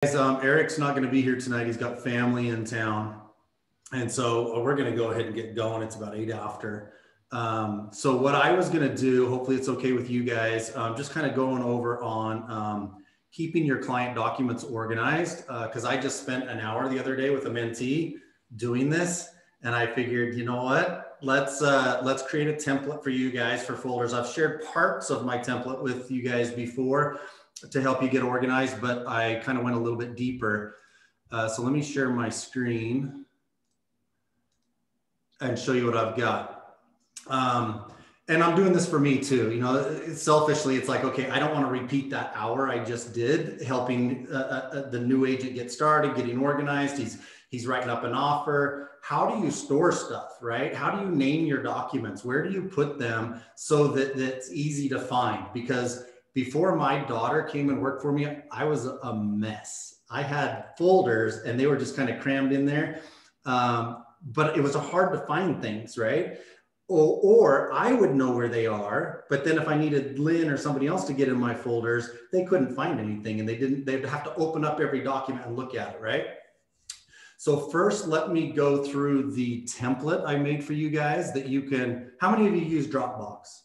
Guys, Eric's not going to be here tonight. He's got family in town. And so we're going to go ahead and get going. It's about 8 after. So what I was going to do, hopefully it's okay with you guys, just kind of going over on keeping your client documents organized. Because I just spent an hour the other day with a mentee doing this. And I figured, you know what, let's create a template for you guys for folders. I've shared parts of my template with you guys before to help you get organized, but I kind of went a little bit deeper. So let me share my screen and show you what I've got. And I'm doing this for me too. You know, selfishly, it's like, okay, I don't want to repeat that hour I just did helping the new agent get started, getting organized. He's writing up an offer. How do you store stuff, right? How do you name your documents? Where do you put them so that it's easy to find? Because before my daughter came and worked for me, I was a mess. I had folders and they were just kind of crammed in there. But it was hard to find things, right? Or I would know where they are, but then if I needed Lynn or somebody else to get in my folders, they couldn't find anything and they'd have to open up every document and look at it, right? So first, let me go through the template I made for you guys that you can, how many of you use DropBox?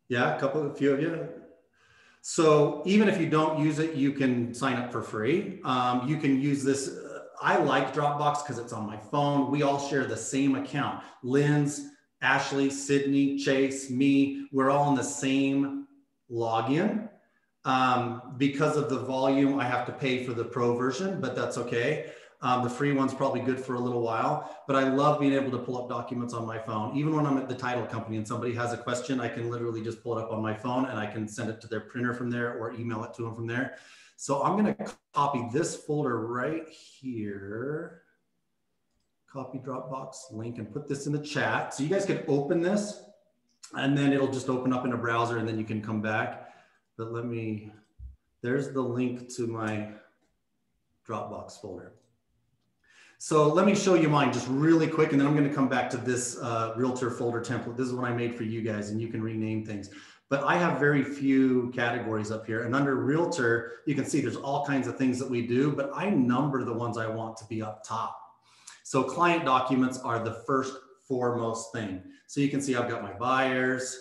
Yeah, a few of you. So even if you don't use it, you can sign up for free. You can use this. I like DropBox because it's on my phone. We all share the same account. Lynn's, Ashley, Sydney, Chase, me, we're all in the same login. Because of the volume, I have to pay for the pro version, but that's okay. The free one's probably good for a little while, but I love being able to pull up documents on my phone. Even when I'm at the title company and somebody has a question, I can literally just pull it up on my phone and I can send it to their printer from there or email it to them from there. So I'm going to copy this folder right here, copy Dropbox link and put this in the chat. So you guys can open this and then it'll just open up in a browser and then you can come back. But there's the link to my Dropbox folder. So let me show you mine just really quick, and then I'm going to come back to this realtor folder template. This is what I made for you guys, and you can rename things. But I have very few categories up here. And under realtor, you can see there's all kinds of things that we do, but I number the ones I want to be up top. So client documents are the first foremost thing. So you can see I've got my buyers,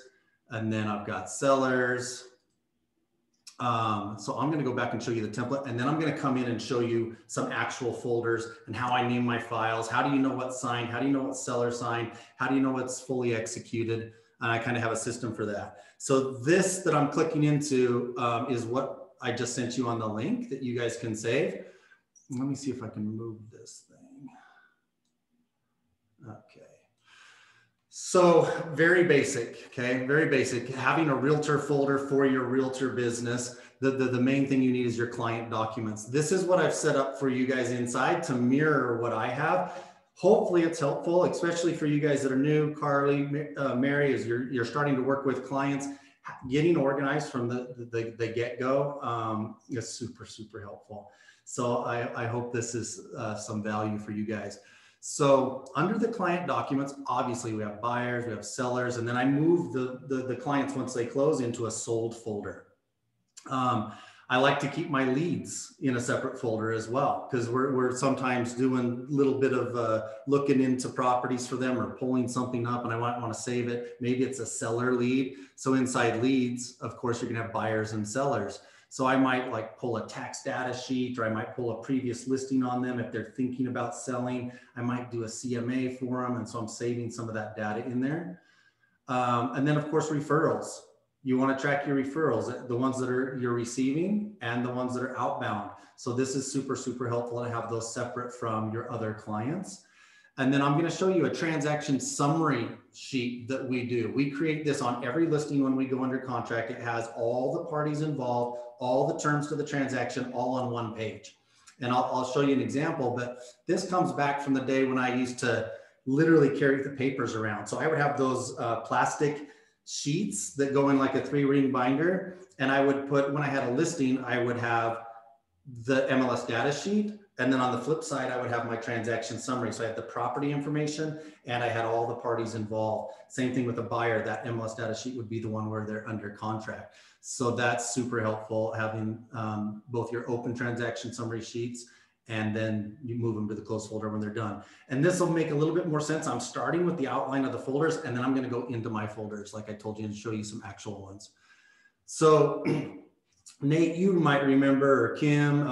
and then I've got sellers. So I'm going to go back and show you the template, and then I'm going to come in and show you some actual folders and how I name my files. How do you know what's signed? How do you know what's seller signed? How do you know what's fully executed? And I kind of have a system for that. So this that I'm clicking into is what I just sent you on the link that you guys can save. Let me see if I can move this thing. Okay. So very basic, okay? Very basic. Having a realtor folder for your realtor business, the main thing you need is your client documents. This is what I've set up for you guys inside to mirror what I have. Hopefully it's helpful, especially for you guys that are new. Carly, Mary, as you're starting to work with clients, getting organized from the get-go is super, super helpful. So I hope this is some value for you guys. So under the client documents, obviously we have buyers, we have sellers, and then I move the clients once they close into a sold folder. I like to keep my leads in a separate folder as well, because we're sometimes doing a little bit of looking into properties for them or pulling something up and I might want to save it. Maybe it's a seller lead. So inside leads, of course, you're gonna have buyers and sellers. So I might like pull a tax data sheet, or I might pull a previous listing on them if they're thinking about selling. I might do a CMA for them. And so I'm saving some of that data in there. And then of course, referrals. You want to track your referrals, the ones that you're receiving and the ones that are outbound. So this is super, super helpful to have those separate from your other clients. And then I'm going to show you a transaction summary sheet that we do. We create this on every listing when we go under contract. It has all the parties involved, all the terms to the transaction, all on one page. And I'll show you an example, but this comes back from the day when I used to literally carry the papers around. So I would have those plastic sheets that go in like a 3-ring binder. And I would put, when I had a listing, I would have the MLS data sheet. And then on the flip side, I would have my transaction summary. So I had the property information and I had all the parties involved. Same thing with the buyer, that MLS data sheet would be the one where they're under contract. So that's super helpful, having both your open transaction summary sheets, and then you move them to the closed folder when they're done. And this will make a little bit more sense. I'm starting with the outline of the folders, and then I'm going to go into my folders, like I told you, and show you some actual ones. So Nate, you might remember, or Kim,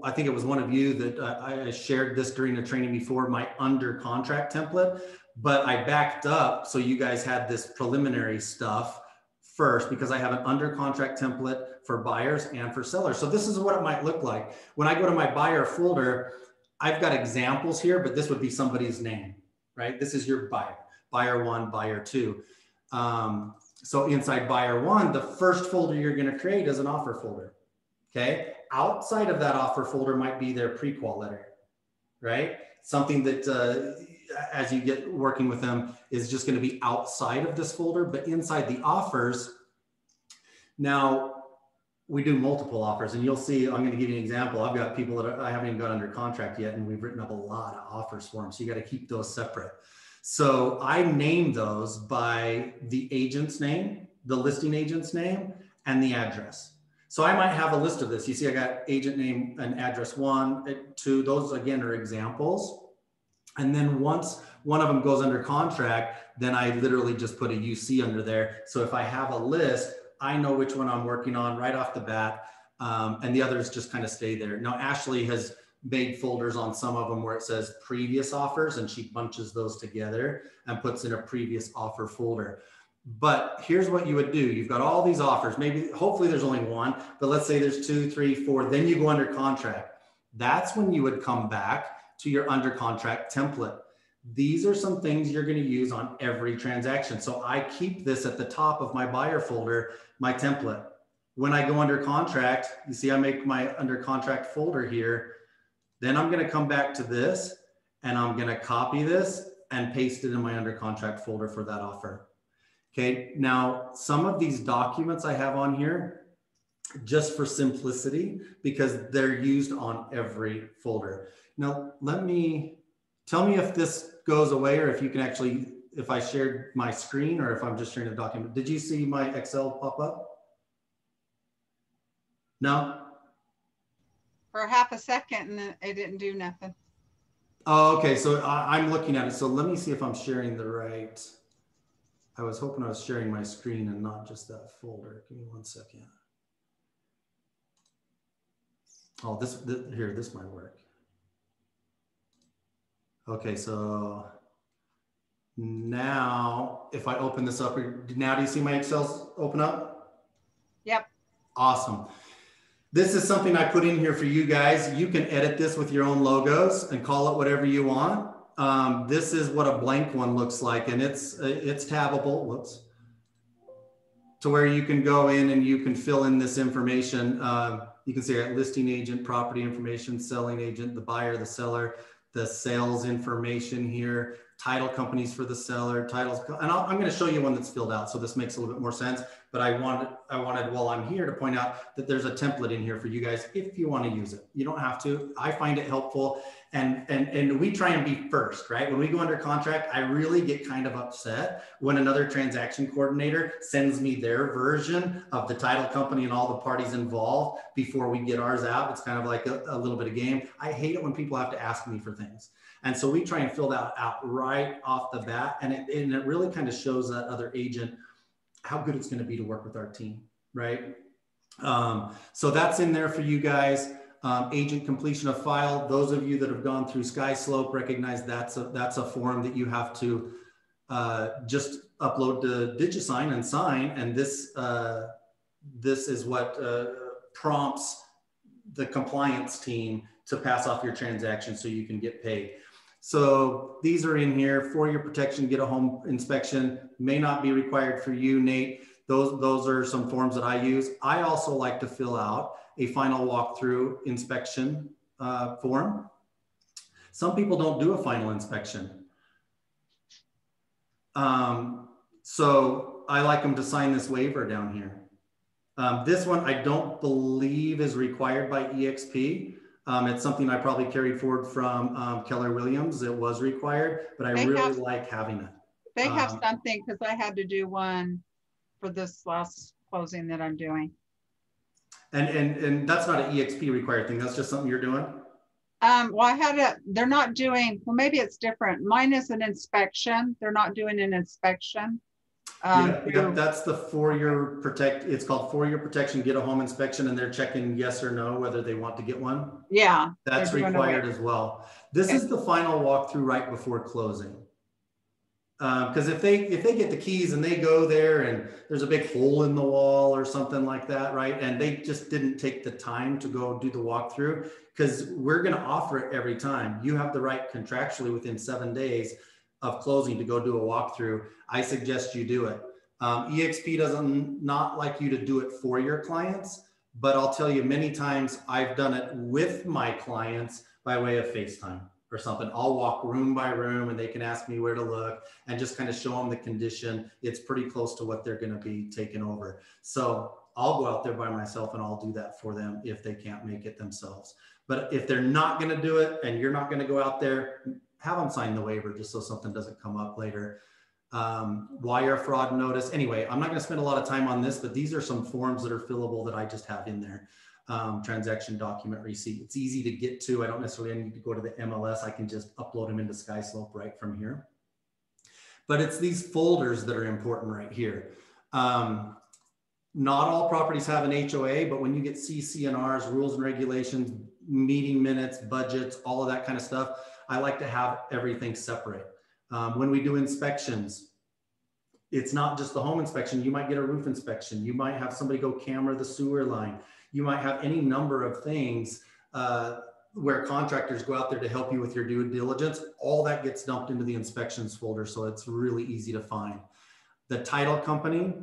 I think it was one of you that I shared this during a training before, my under contract template, but I backed up so you guys had this preliminary stuff first, because I have an under contract template for buyers and for sellers. So this is what it might look like. When I go to my buyer folder, I've got examples here, but this would be somebody's name, right? This is your buyer, buyer one, buyer two. So inside buyer one, the first folder you're going to create is an offer folder. Okay. Outside of that offer folder might be their pre-qual letter, right? Something that as you get working with them is just going to be outside of this folder, but inside the offers. Now we do multiple offers, and you'll see, I'm going to give you an example. I've got people that I haven't even got under contract yet, and we've written up a lot of offers for them. So you got to keep those separate. So I name those by the agent's name, the listing agent's name, and the address. So I might have a list of this. You see, I got agent name and address 1, 2. Those again are examples. And then once one of them goes under contract, then I literally just put a UC under there. So if I have a list, I know which one I'm working on right off the bat, and the others just kind of stay there. Now, Ashley has made folders on some of them where it says previous offers, and she bunches those together and puts in a previous offer folder. But here's what you would do. You've got all these offers, maybe, hopefully there's only one, but let's say there's 2, 3, 4, then you go under contract. That's when you would come back to your under contract template. These are some things you're going to use on every transaction. So I keep this at the top of my buyer folder, my template. When I go under contract, you see, I make my under contract folder here. Then I'm going to come back to this, and I'm going to copy this and paste it in my under contract folder for that offer. Okay. Now, some of these documents I have on here, just for simplicity, because they're used on every folder. Now, tell me if this goes away, or if you can actually, if I shared my screen, or if I'm just sharing a document. Did you see my Excel pop up? No? For half a second, and then it didn't do nothing. Oh, okay. So I'm looking at it. So let me see if I'm sharing the right. I was hoping I was sharing my screen and not just that folder. Give me 1 second. Oh, this might work. Okay, so now if I open this up, now do you see my Excel open up? Yep. Awesome. This is something I put in here for you guys. You can edit this with your own logos and call it whatever you want. This is what a blank one looks like, and it's tabbable. Whoops. To where you can go in and you can fill in this information. You can see listing agent, property information, selling agent, the buyer, the seller, the sales information here, title companies for the seller, titles. And I'm going to show you one that's filled out, so this makes a little bit more sense. But I wanted while I'm here to point out that there's a template in here for you guys if you want to use it. You don't have to. I find it helpful. And we try and be first, right? When we go under contract, I really get kind of upset when another transaction coordinator sends me their version of the title company and all the parties involved before we get ours out. It's kind of like a little bit of game. I hate it when people have to ask me for things. And so we try and fill that out right off the bat. And it really kind of shows that other agent how good it's going to be to work with our team, right? So that's in there for you guys. Agent completion of file. Those of you that have gone through SkySlope recognize that's a form that you have to just upload to DigiSign and sign. And this is what prompts the compliance team to pass off your transaction so you can get paid. So these are in here for your protection. Get a home inspection. May not be required for you, Nate. Those are some forms that I use. I also like to fill out a final walkthrough inspection form. Some people don't do a final inspection. So I like them to sign this waiver down here. This one I don't believe is required by EXP. It's something I probably carried forward from Keller Williams. It was required, but I really like having it. They have something, because I had to do one for this last closing that I'm doing. And that's not an EXP required thing. That's just something you're doing. Well, I had a, they're not doing, well, maybe it's different. Mine is an inspection. They're not doing an inspection. Yeah, that's the 4-year protect. It's called 4-year protection, get a home inspection, and they're checking yes or no, whether they want to get one. Yeah. That's required as well. This is the final walkthrough right before closing. Because if they get the keys and they go there and there's a big hole in the wall or something like that, right? And they just didn't take the time to go do the walkthrough, because we're going to offer it every time. You have the right contractually within 7 days of closing to go do a walkthrough. I suggest you do it. EXP doesn't not like you to do it for your clients, but I'll tell you many times I've done it with my clients by way of FaceTime or something. I'll walk room by room and they can ask me where to look and just kind of show them the condition. It's pretty close to what they're going to be taking over. So I'll go out there by myself and I'll do that for them if they can't make it themselves. But if they're not going to do it and you're not going to go out there, have them sign the waiver just so something doesn't come up later. Wire fraud notice. Anyway, I'm not going to spend a lot of time on this, but these are some forms that are fillable that I just have in there. Transaction document receipt. It's easy to get to. I don't necessarily need to go to the MLS. I can just upload them into SkySlope right from here. But it's these folders that are important right here. Not all properties have an HOA, but when you get CC&Rs, rules and regulations, meeting minutes, budgets, all of that kind of stuff, I like to have everything separate. When we do inspections, it's not just the home inspection. You might get a roof inspection. You might have somebody go camera the sewer line. You might have any number of things where contractors go out there to help you with your due diligence. All that gets dumped into the inspections folder, so it's really easy to find. The title company,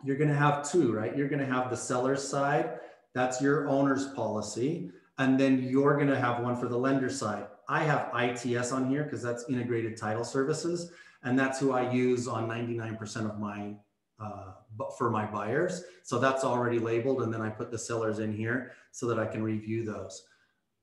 you're going to have two, right? You're going to have the seller's side. That's your owner's policy. And then you're going to have one for the lender side. I have ITS on here because that's integrated title services. And that's who I use on 99% of my, for my buyers. So that's already labeled. And then I put the sellers in here so that I can review those.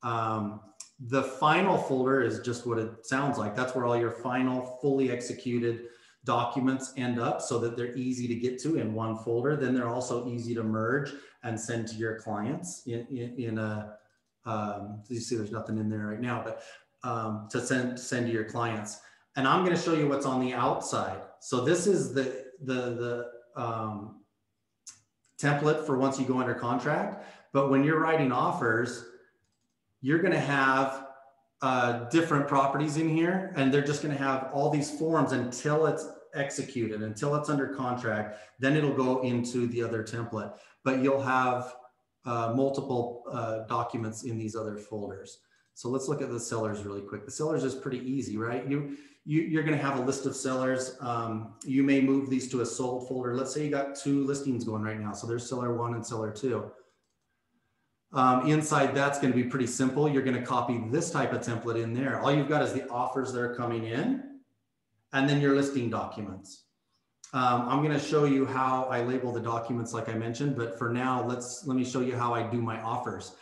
The final folder is just what it sounds like. That's where all your final fully executed documents end up, so that they're easy to get to in one folder. Then they're also easy to merge and send to your clients in a, you see there's nothing in there right now, but to send to your clients. And I'm going to show you what's on the outside. So this is the template for once you go under contract. But when you're writing offers, you're going to have different properties in here, and they're just going to have all these forms until it's executed, until it's under contract. Then it'll go into the other template, but you'll have multiple documents in these other folders. So let's look at the sellers really quick. The sellers is pretty easy, right? You're going to have a list of sellers. You may move these to a sold folder. Let's say you got 2 listings going right now. So there's seller 1 and seller 2. Inside that's going to be pretty simple. You're going to copy this type of template in there. All you've got is the offers that are coming in and then your listing documents. I'm going to show you how I label the documents like I mentioned, but for now, let me show you how I do my offers.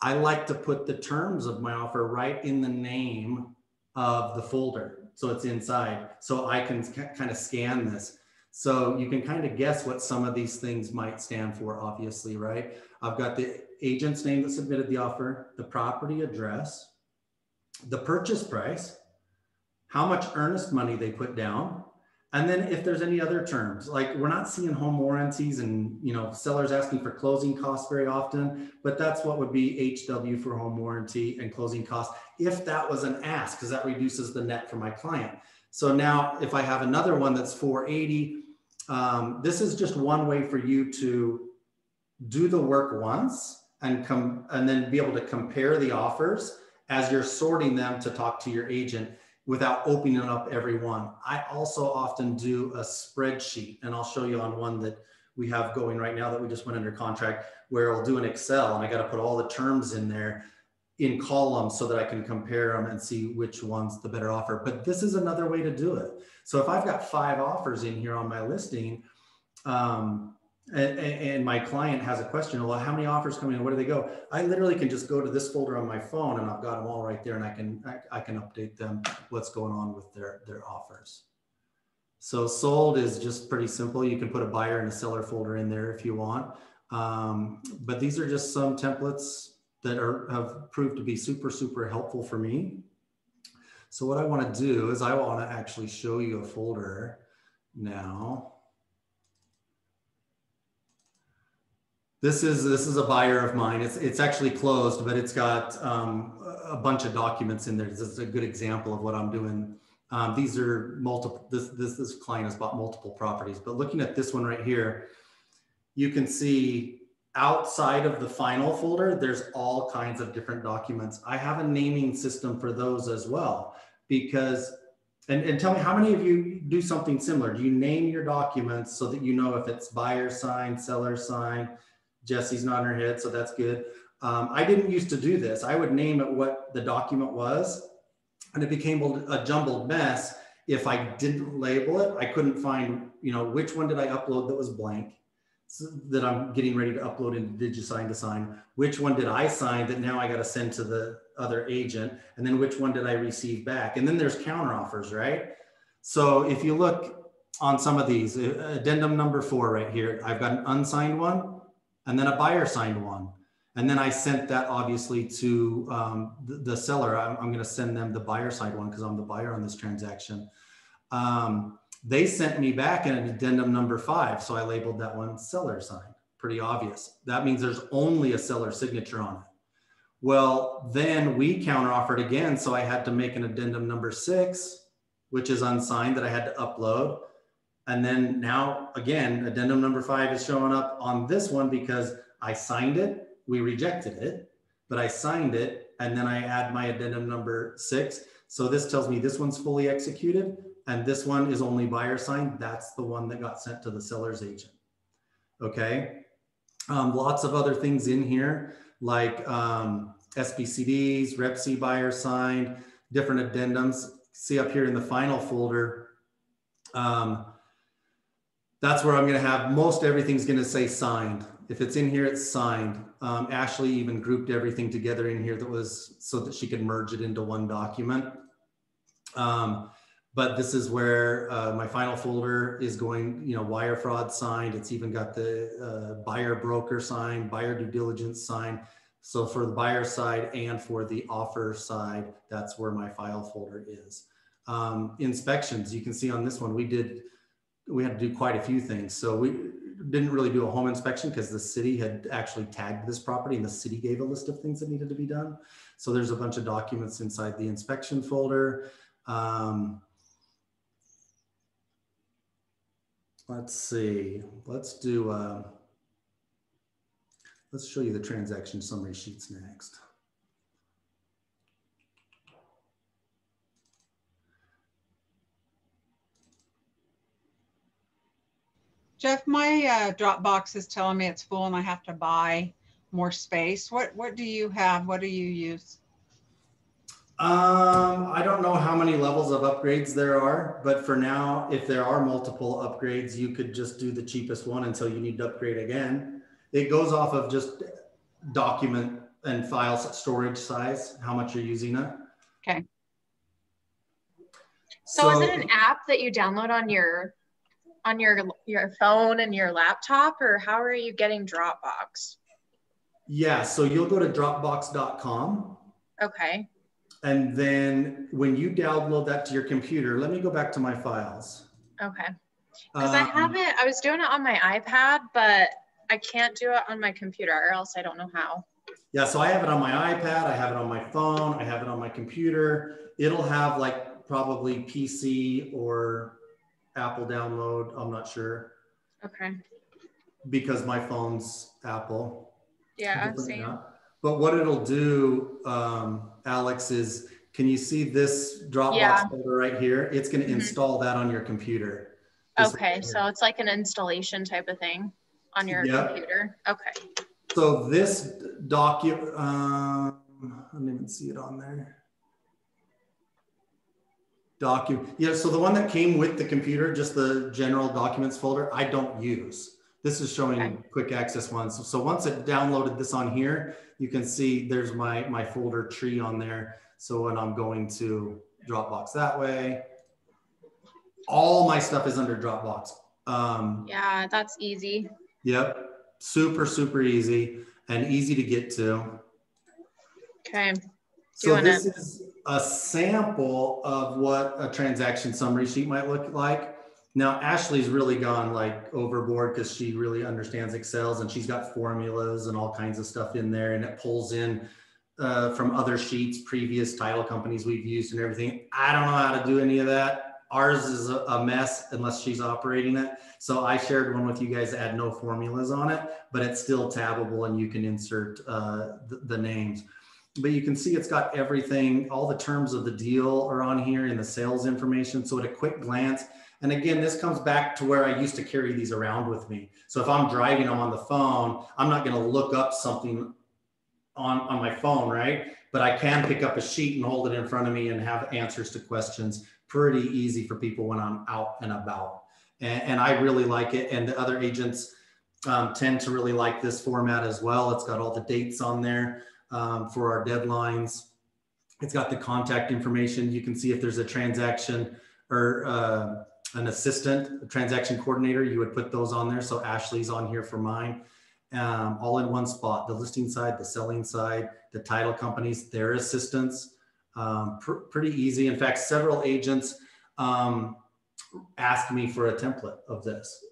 I like to put the terms of my offer right in the name of the folder. So it's inside, so I can kind of scan this. So you can kind of guess what some of these things might stand for, obviously, right? I've got the agent's name that submitted the offer, the property address, the purchase price, how much earnest money they put down, and then if there's any other terms. Like, we're not seeing home warranties and, you know, sellers asking for closing costs very often, but that's what would be HW for home warranty and closing costs, if that was an ask, because that reduces the net for my client. So now if I have another one that's 480, this is just one way for you to do the work once and then be able to compare the offers as you're sorting them to talk to your agent without opening up every one. I also often do a spreadsheet, and I'll show you on one that we have going right now that we just went under contract, where I'll do an Excel and I got to put all the terms in there in columns so that I can compare them and see which one's the better offer. But this is another way to do it. So if I've got 5 offers in here on my listing, and my client has a question, well, how many offers come in? Where do they go? I literally can just go to this folder on my phone and I've got them all right there, and I can update them what's going on with their offers. So sold is just pretty simple. You can put a buyer and a seller folder in there if you want. But these are just some templates that have proved to be super, super helpful for me. So what I want to do is I want to actually show you a folder now. This is a buyer of mine. It's actually closed, but it's got a bunch of documents in there. This is a good example of what I'm doing. These are multiple. This client has bought multiple properties, but looking at this one right here, you can see outside of the final folder, there's all kinds of different documents. I have a naming system for those as well, because, and tell me, how many of you do something similar? Do you name your documents so that you know if it's buyer sign, seller sign? Jesse's nodding her head, so that's good. I didn't used to do this. I would name it what the document was, and it became a jumbled mess. If I didn't label it, I couldn't find, which one did I upload that was blank, so that I'm getting ready to upload into DigiSign to sign? Which one did I sign that now I got to send to the other agent? And then which one did I receive back? And then there's counteroffers, right? So if you look on some of these, addendum number 4 right here, I've got an unsigned one, and then a buyer signed one. And then I sent that obviously to the seller. I'm going to send them the buyer signed one because I'm the buyer on this transaction. They sent me back an addendum number 5. So I labeled that one seller signed. Pretty obvious. That means there's only a seller signature on it. Well, then we counteroffered again. So I had to make an addendum number 6, which is unsigned, that I had to upload. And then now, again, addendum number 5 is showing up on this one because I signed it, we rejected it, but I signed it, and then I add my addendum number 6. So this tells me this one's fully executed, and this one is only buyer signed. That's the one that got sent to the seller's agent. Okay. Lots of other things in here, like SBCDs, Rep C buyer signed, different addendums. See up here in the final folder, that's where I'm going to have most everything's going to say signed. If it's in here, it's signed. Ashley even grouped everything together in here that was so that she could merge it into one document. But this is where my final folder is going, wire fraud signed. It's even got the buyer broker signed, buyer due diligence signed. So for the buyer side and for the offer side, that's where my file folder is. Inspections, you can see on this one, we had to do quite a few things. So we didn't really do a home inspection because the city had actually tagged this property and the city gave a list of things that needed to be done. So there's a bunch of documents inside the inspection folder. Let's see, let's show you the transaction summary sheets next. Jeff, my Dropbox is telling me it's full and I have to buy more space. What do you have? What do you use? I don't know how many levels of upgrades there are, but for now, if there are multiple upgrades, you could just do the cheapest one until you need to upgrade again. It goes off of just document and file storage size, how much you're using it. Okay. So is it an app that you download on your phone and your laptop, or how are you getting Dropbox? Yeah, so you'll go to dropbox.com. Okay. And then when you download that to your computer, let me go back to my files. Okay. Because I was doing it on my iPad, but I can't do it on my computer, or else I don't know how. Yeah, so I have it on my iPad, I have it on my phone, I have it on my computer. It'll have like probably PC or Apple download, I'm not sure. Okay. Because my phone's Apple. Yeah, same. But what it'll do, Alex, is can you see this Dropbox folder right here? It's going to install that on your computer. Okay, so it's like an installation type of thing on your computer. Okay. So this document, I didn't even see it on there. Yeah, so the one that came with the computer, just the general documents folder, I don't use. This is showing quick access ones. So once it downloaded this on here, you can see there's my folder tree on there. So when I'm going to Dropbox that way. All my stuff is under Dropbox. Yeah, that's easy. Yep. Super, super easy and easy to get to. Okay. So this is a sample of what a transaction summary sheet might look like. Now, Ashley's really gone like overboard because she really understands Excels, and she's got formulas and all kinds of stuff in there, and it pulls in from other sheets, previous title companies we've used and everything. I don't know how to do any of that. Ours is a mess unless she's operating it. So I shared one with you guys that had no formulas on it, but it's still tabbable and you can insert the names. But you can see it's got everything, all the terms of the deal are on here in the sales information. So at a quick glance, and again, this comes back to where I used to carry these around with me. So if I'm driving, I'm on the phone, I'm not gonna look up something on my phone, right? But I can pick up a sheet and hold it in front of me and have answers to questions. Pretty easy for people when I'm out and about. And I really like it. And the other agents tend to really like this format as well. It's got all the dates on there for our deadlines. It's got the contact information. You can see if there's a transaction or an assistant, a transaction coordinator, you would put those on there. So Ashley's on here for mine. All in one spot, the listing side, the selling side, the title companies, their assistants, pretty easy. In fact, several agents asked me for a template of this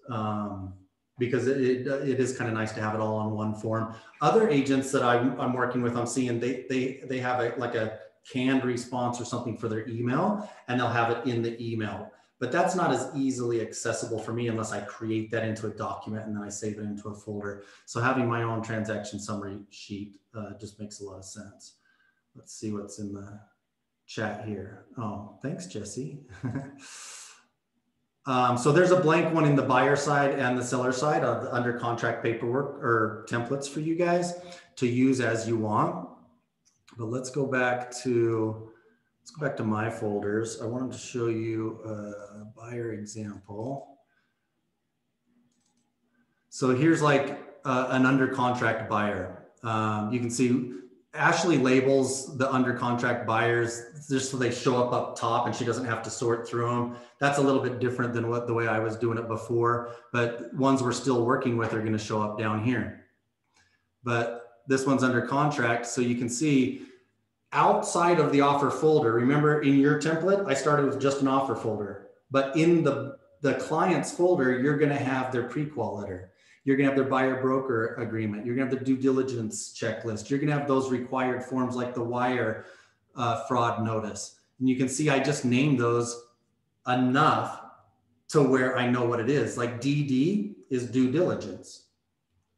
because it is kind of nice to have it all on one form. Other agents that I'm working with, I'm seeing they have like a canned response or something for their email, and they'll have it in the email. But that's not as easily accessible for me unless I create that into a document and then I save it into a folder. So having my own transaction summary sheet just makes a lot of sense. Let's see what's in the chat here. Oh, thanks, Jesse. So there's a blank one in the buyer side and the seller side of the under contract paperwork or templates for you guys to use as you want. But let's go back to my folders. I wanted to show you a buyer example. So here's like an under contract buyer. You can see Ashley labels the under contract buyers just so they show up top and she doesn't have to sort through them. That's a little bit different than the way I was doing it before, but ones we're still working with are going to show up down here. But this one's under contract. So you can see outside of the offer folder, remember in your template, I started with just an offer folder, but in the client's folder, you're going to have their pre-qual letter. You're going to have their buyer broker agreement. You're going to have the due diligence checklist. You're going to have those required forms like the wire fraud notice. And you can see I just named those enough to where I know what it is. Like DD is due diligence.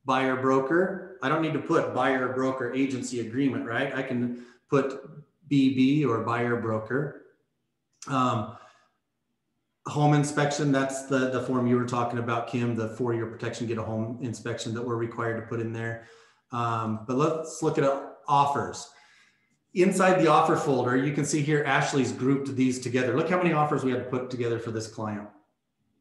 Buyer broker, I don't need to put buyer broker agency agreement, right? I can put BB or buyer broker. Home inspection, that's the form you were talking about, Kim, the 4-year protection, get a home inspection that we're required to put in there. But let's look at offers. Inside the offer folder, you can see here, Ashley's grouped these together. Look how many offers we had to put together for this client.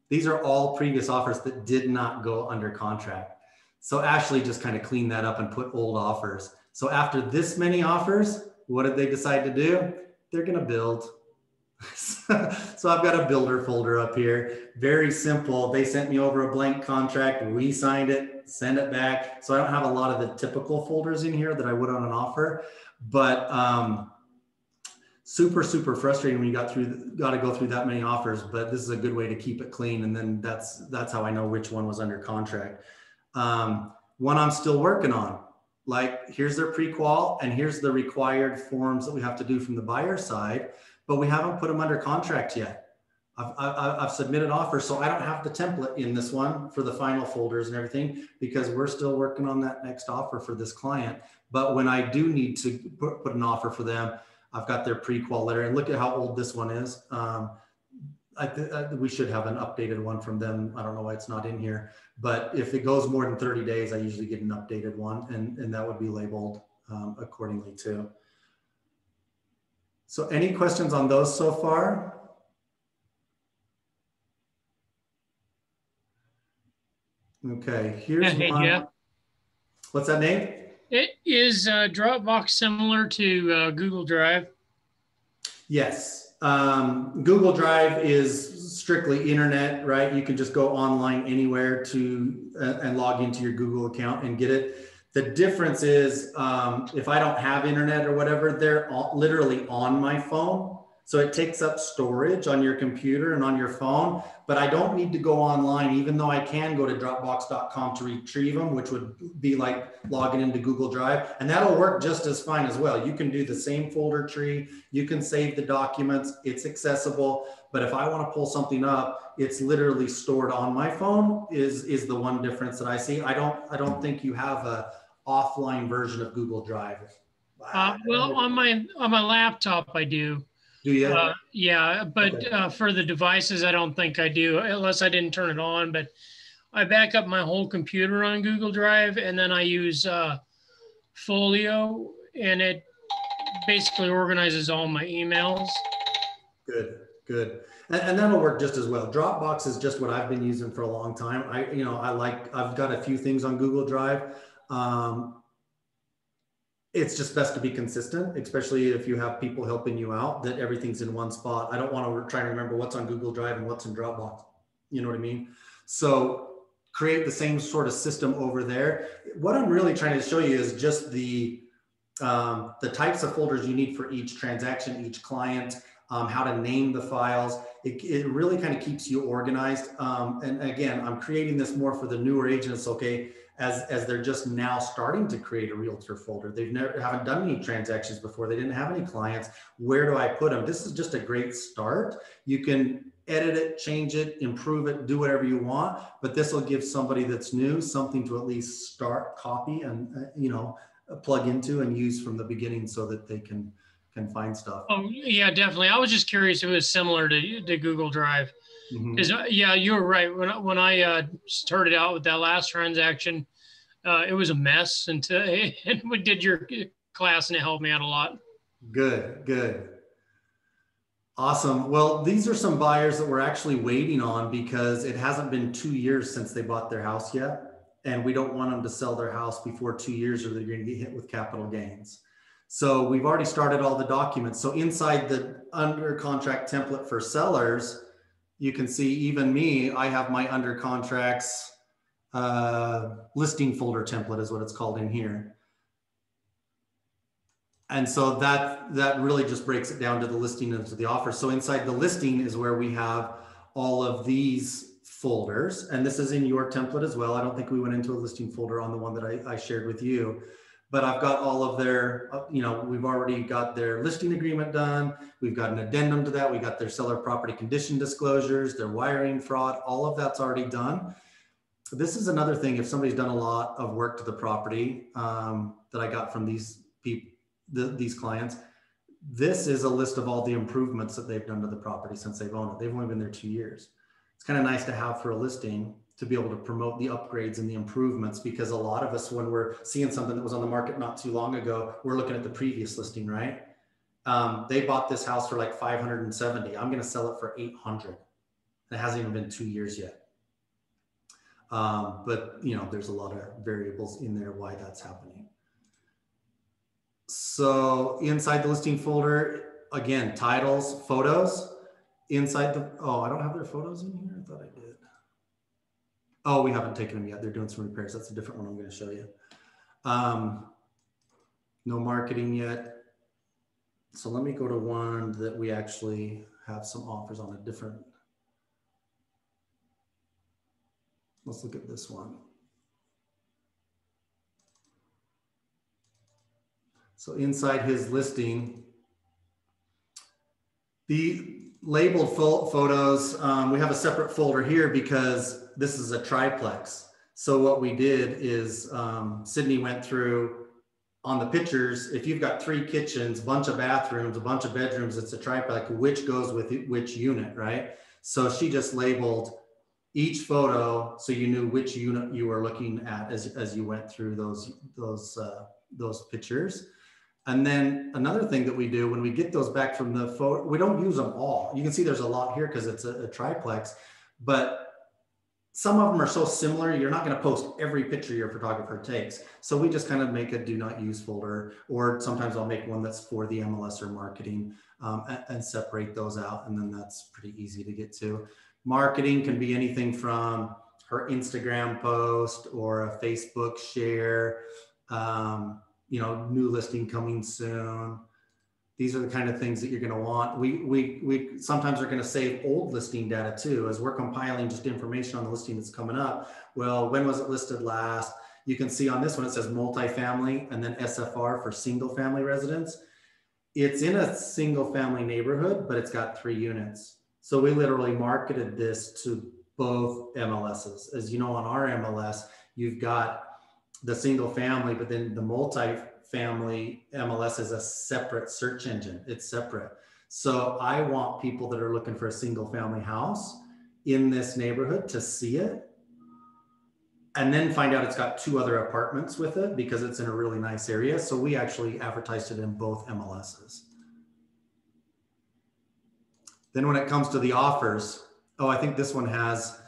These are all previous offers that did not go under contract. So Ashley just kind of cleaned that up and put old offers. So after this many offers, what did they decide to do? They're going to build. So I've got a builder folder up here. Very simple. They sent me over a blank contract. We signed it, send it back. So I don't have a lot of the typical folders in here that I would on an offer, but super, super frustrating when you got to go through that many offers, but this is a good way to keep it clean. And then that's how I know which one was under contract. One I'm still working on, like here's their pre-qual and here's the required forms that we have to do from the buyer side, but we haven't put them under contract yet. I've submitted offers, so I don't have the template in this one for the final folders and everything because we're still working on that next offer for this client. But when I do need to put an offer for them, I've got their pre-qual letter, and look at how old this one is. We should have an updated one from them. I don't know why it's not in here, but if it goes more than 30 days, I usually get an updated one, and that would be labeled accordingly too. So any questions on those so far? Okay, here's hey, one. Jeff. What's that, Nate? Is Dropbox similar to Google Drive? Yes. Google Drive is strictly internet, right? You can just go online anywhere to and log into your Google account and get it. The difference is if I don't have internet or whatever, they're literally on my phone. So it takes up storage on your computer and on your phone, but I don't need to go online, even though I can go to dropbox.com to retrieve them, which would be like logging into Google Drive. And that'll work just as fine as well. You can do the same folder tree. You can save the documents. It's accessible. But if I want to pull something up, it's literally stored on my phone is the one difference that I see. I don't think you have a offline version of Google Drive. Well, on my laptop, I do. Do you? Yeah, but okay. For the devices, I don't think I do, unless I didn't turn it on. But I back up my whole computer on Google Drive, and then I use Folio, and it basically organizes all my emails. Good. And that'll work just as well. Dropbox is just what I've been using for a long time. I've got a few things on Google Drive. It's just best to be consistent, especially if you have people helping you out, that everything's in one spot. I don't want to try and remember what's on Google Drive and what's in Dropbox. You know what I mean? So create the same sort of system over there. What I'm really trying to show you is just the types of folders you need for each transaction, each client, how to name the files. It really kind of keeps you organized. And again, I'm creating this more for the newer agents, okay, as they're just now starting to create a realtor folder. Haven't done any transactions before. They didn't have any clients. Where do I put them? This is just a great start. You can edit it, change it, improve it, do whatever you want, but this will give somebody that's new something to at least start, copy, and plug into and use from the beginning so that they can find stuff. Oh yeah, definitely. I was just curious if it was similar to Google Drive. Because yeah, you were right. When I started out with that last transaction, it was a mess until and we did your class, and it helped me out a lot. Good. Awesome. Well, these are some buyers that we're actually waiting on because it hasn't been 2 years since they bought their house yet. And we don't want them to sell their house before 2 years or they're going to get hit with capital gains. So we've already started all the documents. So inside the under contract template for sellers, you can see even me, I have my under contracts listing folder template is what it's called in here. And so that really just breaks it down to the listing and to the offer. So inside the listing is where we have all of these folders. And this is in your template as well. I don't think we went into a listing folder on the one that I shared with you. But I've got all of their, we've already got their listing agreement done. We've got an addendum to that. We got their seller property condition disclosures, their wiring fraud, all of that's already done. This is another thing. If somebody's done a lot of work to the property that I got from these people, these clients, this is a list of all the improvements that they've done to the property since they've owned it. They've only been there 2 years. It's kind of nice to have for a listing, to be able to promote the upgrades and the improvements, because a lot of us, when we're seeing something that was on the market not too long ago, we're looking at the previous listing, right? They bought this house for like 570. I'm going to sell it for 800. It hasn't even been 2 years yet. But there's a lot of variables in there why that's happening. So inside the listing folder, again, titles, photos. Inside the, I don't have their photos in here. I thought I did. Oh, we haven't taken them yet. They're doing some repairs. That's a different one I'm going to show you. No marketing yet. So let me go to one that we actually have some offers on a different. Let's look at this one. So inside his listing, the labeled photos, we have a separate folder here because this is a triplex. So what we did is Sydney went through on the pictures. If you've got 3 kitchens, a bunch of bathrooms, a bunch of bedrooms, it's a triplex, which goes with which unit, right? So she just labeled each photo so you knew which unit you were looking at as you went through those pictures. And then another thing that we do when we get those back from the photo, we don't use them all. You can see there's a lot here because it's a triplex, but some of them are so similar, you're not going to post every picture your photographer takes. So we just kind of make a do not use folder, or sometimes I'll make one that's for the MLS or marketing, and separate those out. And then that's pretty easy to get to. Marketing can be anything from her Instagram post or a Facebook share, you know, new listing coming soon. These are the kind of things that you're going to want. We sometimes are going to save old listing data too, as we're compiling just information on the listing that's coming up. Well, when was it listed last? You can see on this one, it says multifamily and then SFR for single family residence. It's in a single family neighborhood, but it's got 3 units. So we literally marketed this to both MLSs. As you know, on our MLS, you've got the single family, but then the multi-family MLS is a separate search engine. It's separate. So I want people that are looking for a single family house in this neighborhood to see it and then find out it's got 2 other apartments with it because it's in a really nice area. So we actually advertised it in both MLSs. Then when it comes to the offers, oh, I think this one has,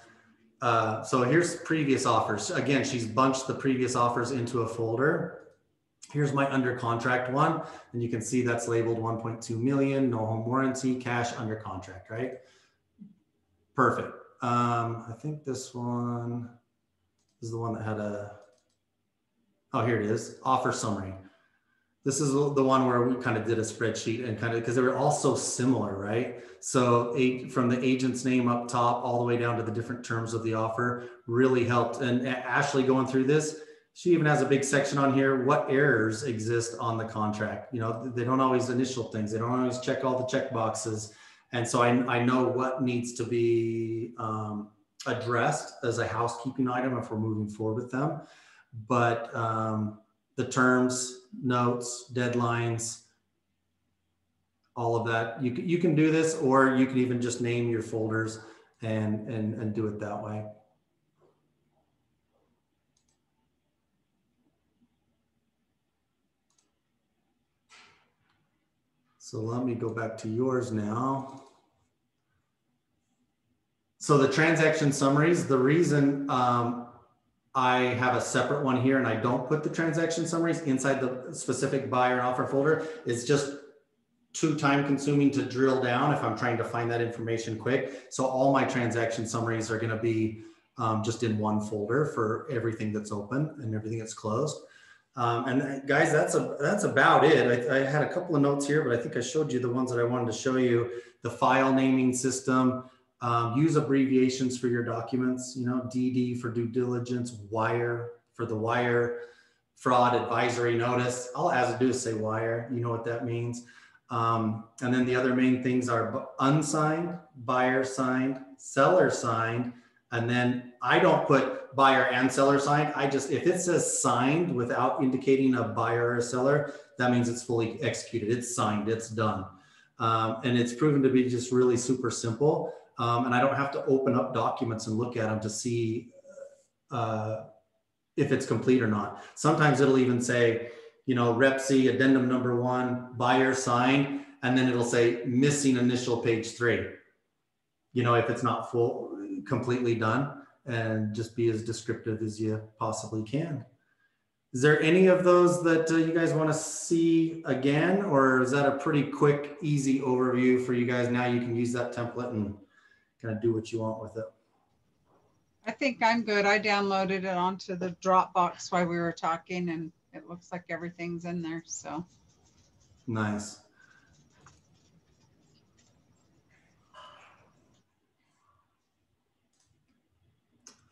so here's previous offers. Again, she's bunched the previous offers into a folder. Here's my under contract one. And you can see that's labeled 1.2 million, no home warranty, cash under contract, right? Perfect. I think this one is the one that had a, oh, here it is, offer summary. This is the one where we kind of did a spreadsheet and kind of, because they were all so similar, right? So from the agent's name up top all the way down to the different terms of the offer really helped. And Ashley going through this, she even has a big section on here, what errors exist on the contract. You know, they don't always initial things. They don't always check all the check boxes. And so I know what needs to be addressed as a housekeeping item if we're moving forward with them. But the terms, notes, deadlines, all of that. You can do this, or you can even just name your folders and do it that way. So let me go back to yours now. So the transaction summaries, the reason I have a separate one here and I don't put the transaction summaries inside the specific buyer and offer folder is just too time consuming to drill down if I'm trying to find that information quick. So all my transaction summaries are going to be just in one folder for everything that's open and everything that's closed. And guys, that's about it. I had a couple of notes here, but I think I showed you the ones that I wanted to show you. The file naming system, use abbreviations for your documents, you know, DD for due diligence, WIRE for the wire fraud advisory notice. All it has to do is say WIRE, you know what that means. And then the other main things are unsigned, buyer signed, seller signed, and then I don't put buyer and seller signed. I just, if it says signed without indicating a buyer or a seller, that means it's fully executed. It's signed, it's done. And it's proven to be just really super simple. And I don't have to open up documents and look at them to see if it's complete or not. Sometimes it'll even say, you know, Rep C addendum number 1, buyer signed, and then it'll say missing initial page 3. You know, if it's not completely done, and just be as descriptive as you possibly can. Is there any of those that you guys want to see again, or is that a pretty quick, easy overview for you guys? Now you can use that template and kind of do what you want with it. I think I'm good. I downloaded it onto the Dropbox while we were talking, and it looks like everything's in there. So nice.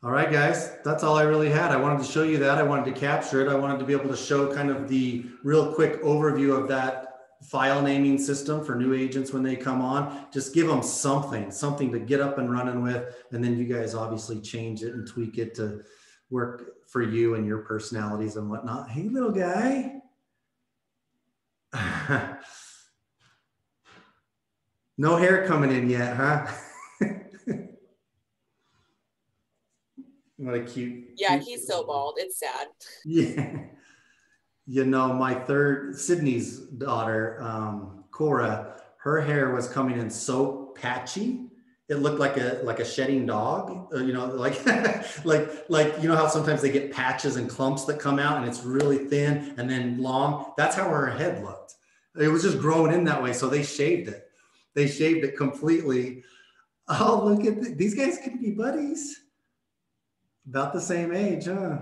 All right, guys, that's all I really had. I wanted to show you that. I wanted to capture it. I wanted to be able to show kind of the real quick overview of that file naming system for new agents when they come on. Just give them something to get up and running with. And then you guys obviously change it and tweak it to work for you and your personalities and whatnot. Hey, little guy. No hair coming in yet, huh? What a cute. Yeah, he's so bald. It's sad. Yeah. You know, Sydney's daughter, Cora, her hair was coming in so patchy. it looked like a shedding dog, you know, like like you know how sometimes they get patches and clumps that come out and it's really thin and then long. That's how her head looked. It was just growing in that way. So they shaved it. They shaved it completely. Oh, look at these guys could be buddies. About the same age, huh?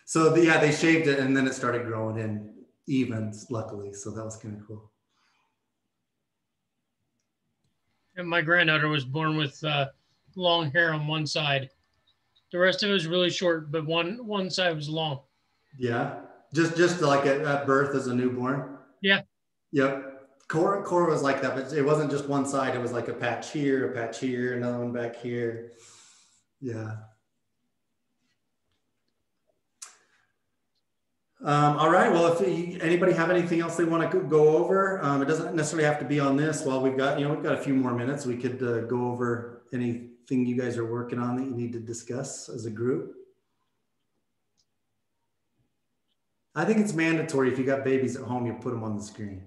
So yeah, they shaved it and then it started growing in even, luckily. So that was kind of cool. And my granddaughter was born with long hair on one side. The rest of it was really short, but one side was long. Yeah, just like at birth as a newborn. Yeah. Yep. Cora was like that, but it wasn't just one side. It was like a patch here, another one back here. Yeah. All right. Well, if anybody have anything else they want to go over, it doesn't necessarily have to be on this. While we've got a few more minutes, we could go over anything you guys are working on that you need to discuss as a group. I think it's mandatory if you got babies at home, you put them on the screen.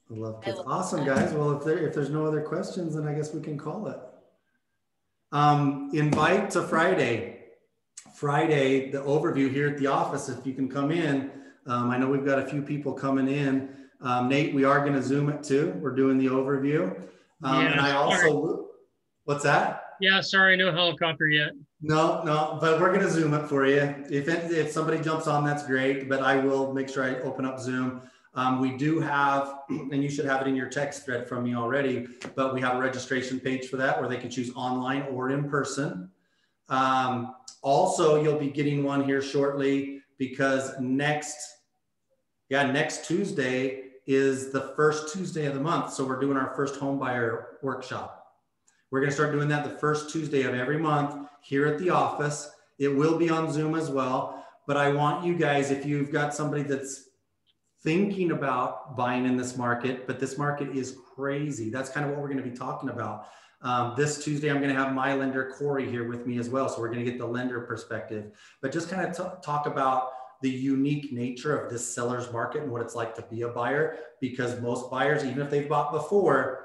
I love kids. Awesome, guys. Well, if there's no other questions, then I guess we can call it. Invite to Friday, the overview here at the office, if you can come in. I know we've got a few people coming in. Nate, we are going to Zoom it too. We're doing the overview. And I also, what's that? Yeah, sorry, no helicopter yet. No, but we're going to Zoom it for you. If somebody jumps on, that's great, but I will make sure I open up Zoom. We do have, and you should have it in your text thread from me already, but we have a registration page for that where they can choose online or in person. Also, you'll be getting one here shortly because next Tuesday is the first Tuesday of the month. So we're doing our first home buyer workshop. We're going to start doing that the first Tuesday of every month here at the office. It will be on Zoom as well, but I want you guys, if you've got somebody that's thinking about buying in this market, but this market is crazy. That's kind of what we're going to be talking about. This Tuesday, I'm going to have my lender, Corey, here with me as well. So we're going to get the lender perspective, but just kind of talk about the unique nature of this seller's market and what it's like to be a buyer, because most buyers, even if they've bought before,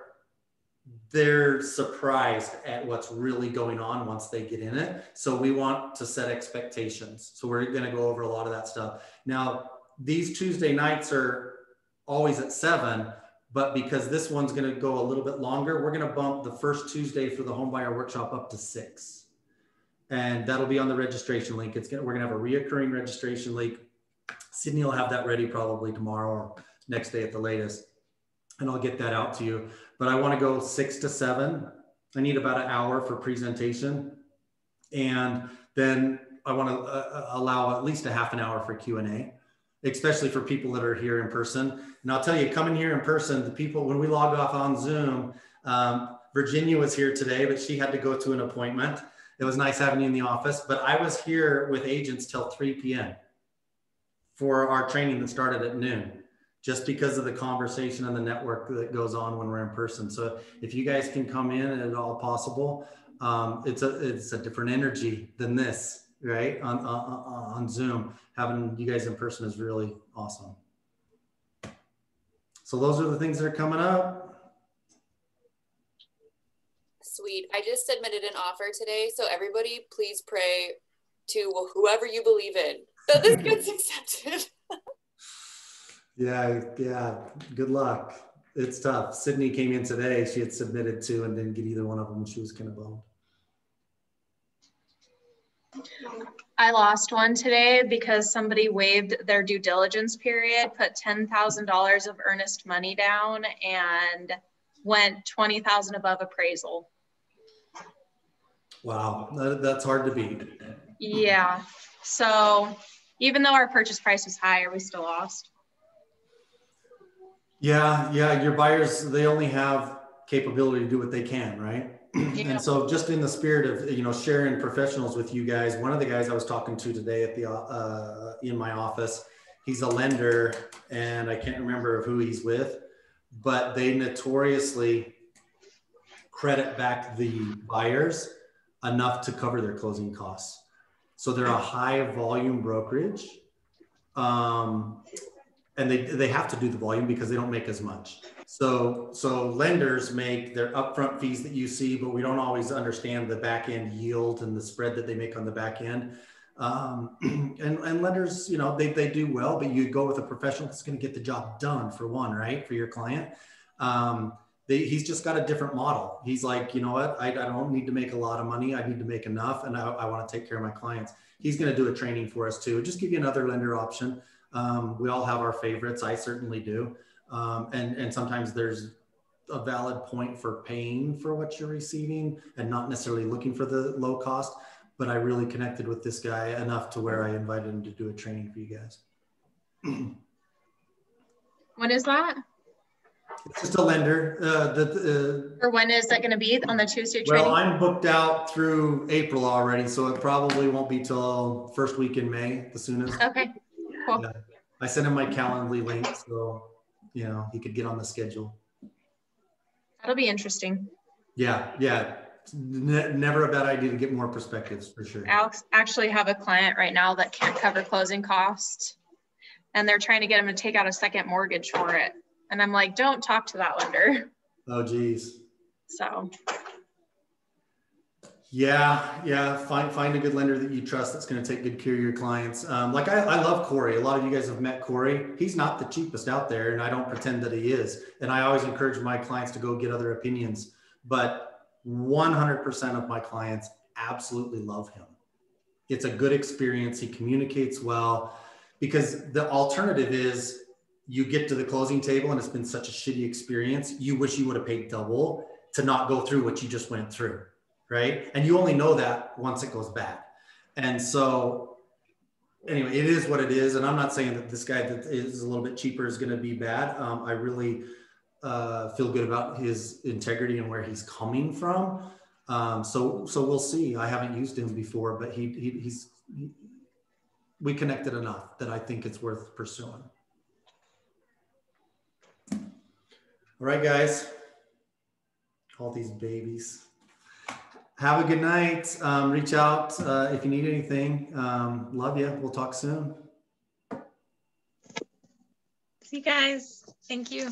they're surprised at what's really going on once they get in it. So we want to set expectations. So we're going to go over a lot of that stuff. Now, these Tuesday nights are always at 7, but because this one's going to go a little bit longer, we're going to bump the first Tuesday for the home buyer workshop up to 6. And that'll be on the registration link. We're going to have a reoccurring registration link. Sydney will have that ready probably tomorrow or next day at the latest. And I'll get that out to you. But I want to go 6 to 7. I need about an hour for presentation. And then I want to allow at least a half an hour for Q&A, especially for people that are here in person. And I'll tell you, coming here in person, the people, when we logged off on Zoom, Virginia was here today, but she had to go to an appointment. It was nice having you in the office, but I was here with agents till 3 p.m. for our training that started at noon, just because of the conversation and the network that goes on when we're in person. So if you guys can come in at all possible, it's a different energy than this, right? On Zoom, having you guys in person is really awesome. So those are the things that are coming up. Sweet. I just submitted an offer today. So everybody please pray to whoever you believe in that this gets accepted. Yeah. Good luck. It's tough. Sydney came in today. She had submitted 2 and didn't get either one of them. She was kind of bummed. I lost one today because somebody waived their due diligence period, put $10,000 of earnest money down, and went 20,000 above appraisal. Wow, that's hard to beat. Yeah. So even though our purchase price was higher, we still lost. Yeah. Your buyers, they only have capability to do what they can, right? Yeah. And so just in the spirit of, sharing professionals with you guys, one of the guys I was talking to today at the in my office, he's a lender and I can't remember who he's with, but they notoriously credit back the buyers enough to cover their closing costs. So they're a high volume brokerage. and they have to do the volume because they don't make as much. So lenders make their upfront fees that you see, but we don't always understand the back end yield and the spread that they make on the back end. And lenders, you know, they do well, but you go with a professional that's going to get the job done for one, right? For your client. He's just got a different model. He's like, you know what, I don't need to make a lot of money. I need to make enough, and I want to take care of my clients. He's going to do a training for us too. Just give you another lender option. We all have our favorites. I certainly do. And sometimes there's a valid point for paying for what you're receiving and not necessarily looking for the low cost. But I really connected with this guy enough to where I invited him to do a training for you guys. When is that? It's just a lender. Or when is that going to be on the Tuesday training? Well, I'm booked out through April already, so it probably won't be till first week in May, the soonest. Okay, cool. Yeah. I sent him my Calendly link, so you know he could get on the schedule. That'll be interesting. Yeah, yeah. Never a bad idea to get more perspectives for sure. Alex actually have a client right now that can't cover closing costs, and they're trying to get him to take out a second mortgage for it. And I'm like, don't talk to that lender. Oh, geez. So. Yeah. Find a good lender that you trust that's going to take good care of your clients. Like I love Corey. A lot of you guys have met Corey. He's not the cheapest out there, and I don't pretend that he is. And I always encourage my clients to go get other opinions. But 100% of my clients absolutely love him. It's a good experience. He communicates well, because the alternative is you get to the closing table and it's been such a shitty experience. You wish you would have paid double to not go through what you just went through, right? And you only know that once it goes bad. And so anyway, it is what it is. And I'm not saying that this guy that is a little bit cheaper is going to be bad. I really feel good about his integrity and where he's coming from. So we'll see. I haven't used him before, but we connected enough that I think it's worth pursuing. All right, guys. All these babies. Have a good night. Reach out if you need anything. Love you. We'll talk soon. See you guys. Thank you.